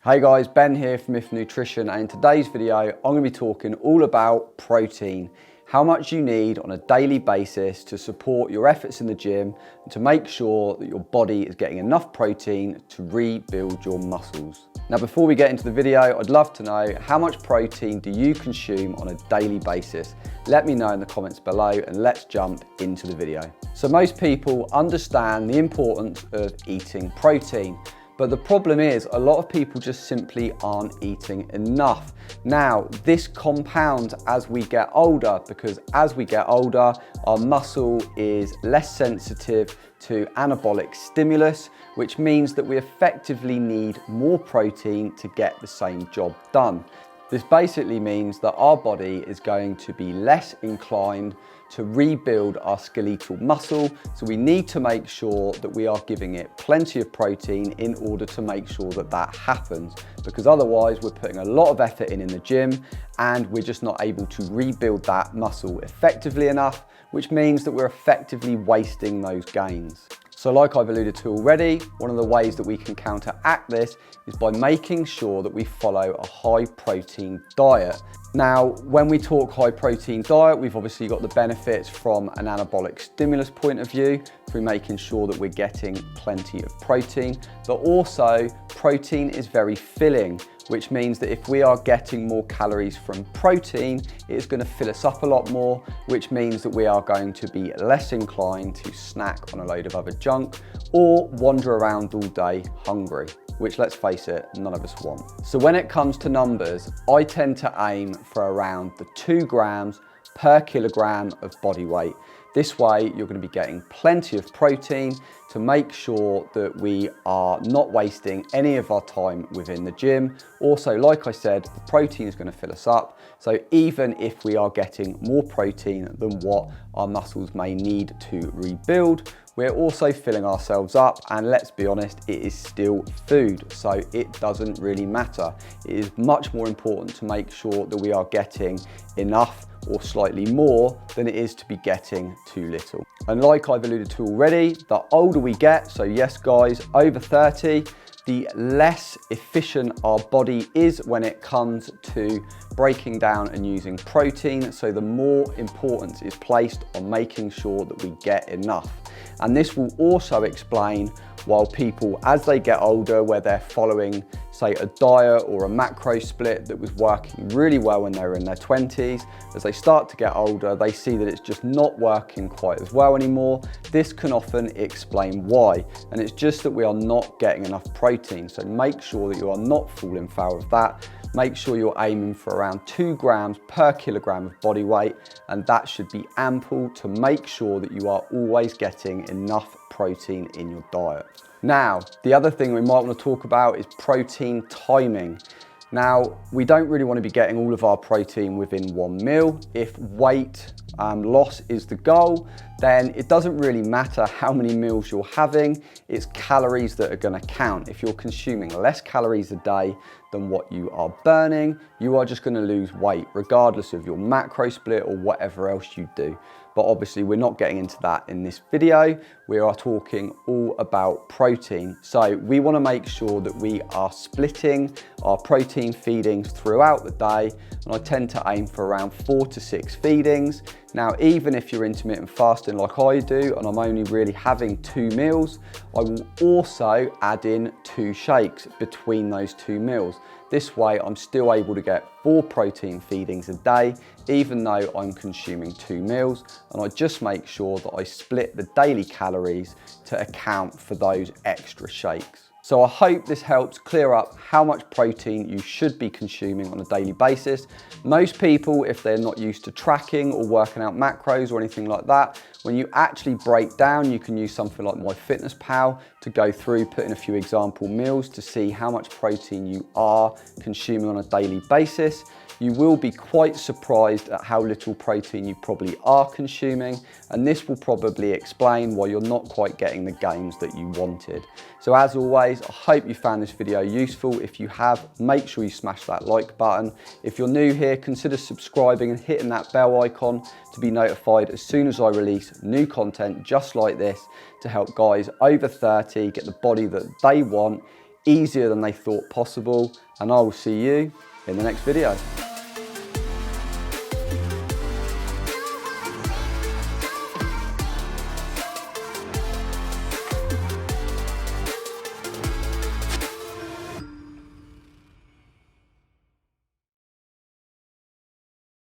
Hey guys, Ben here from If Nutrition, and in today's video I'm going to be talking all about protein, how much you need on a daily basis to support your efforts in the gym and to make sure that your body is getting enough protein to rebuild your muscles. Now before we get into the video, I'd love to know how much protein do you consume on a daily basis? Let me know in the comments below and let's jump into the video. So most people understand the importance of eating protein. But the problem is a lot of people just simply aren't eating enough. Now, this compounds as we get older because as we get older, our muscle is less sensitive to anabolic stimulus, which means that we effectively need more protein to get the same job done. This basically means that our body is going to be less inclined to rebuild our skeletal muscle. So we need to make sure that we are giving it plenty of protein in order to make sure that that happens. Because otherwise we're putting a lot of effort in the gym and we're just not able to rebuild that muscle effectively enough, which means that we're effectively wasting those gains. So like I've alluded to already, one of the ways that we can counteract this is by making sure that we follow a high protein diet. Now, when we talk high protein diet, we've obviously got the benefits from an anabolic stimulus point of view through making sure that we're getting plenty of protein, but also protein is very filling, which means that if we are getting more calories from protein, it's going to fill us up a lot more, which means that we are going to be less inclined to snack on a load of other junk or wander around all day hungry, which, let's face it, none of us want. So when it comes to numbers, I tend to aim for around the 2 grams per kilogram of body weight. This way, you're going to be getting plenty of protein to make sure that we are not wasting any of our time within the gym. Also, like I said, the protein is going to fill us up. So even if we are getting more protein than what our muscles may need to rebuild, we're also filling ourselves up, and let's be honest, it is still food, so it doesn't really matter. It is much more important to make sure that we are getting enough or slightly more than it is to be getting too little. And like I've alluded to already, the older we get, so yes guys, over 30, the less efficient our body is when it comes to breaking down and using protein. So the more importance is placed on making sure that we get enough. And this will also explain why people, as they get older, where they're following, say, a diet or a macro split that was working really well when they were in their 20s, as they start to get older, they see that it's just not working quite as well anymore. This can often explain why, and it's just that we are not getting enough protein. So make sure that you are not falling foul of that. Make sure you're aiming for around 2 grams per kilogram of body weight, and that should be ample to make sure that you are always getting enough protein in your diet. Now, the other thing we might want to talk about is protein timing. Now, we don't really want to be getting all of our protein within one meal. If weight loss is the goal, then it doesn't really matter how many meals you're having, it's calories that are going to count. If you're consuming less calories a day than what you are burning, you are just going to lose weight, regardless of your macro split or whatever else you do. But obviously we're not getting into that in this video. We are talking all about protein. So we want to make sure that we are splitting our protein feedings throughout the day. And I tend to aim for around 4 to 6 feedings. Now, even if you're intermittent fasting like I do, and I'm only really having 2 meals, I will also add in 2 shakes between those 2 meals. This way, I'm still able to get 4 protein feedings a day, even though I'm consuming 2 meals. And I just make sure that I split the daily calories to account for those extra shakes. So I hope this helps clear up how much protein you should be consuming on a daily basis. Most people, if they're not used to tracking or working out macros or anything like that, when you actually break down, you can use something like MyFitnessPal to go through, put in a few example meals to see how much protein you are consuming on a daily basis. You will be quite surprised at how little protein you probably are consuming, and this will probably explain why you're not quite getting the gains that you wanted. So as always, I hope you found this video useful. If you have, make sure you smash that like button. If you're new here, consider subscribing and hitting that bell icon to be notified as soon as I release new content just like this to help guys over 30 get the body that they want easier than they thought possible, and I will see you in the next video.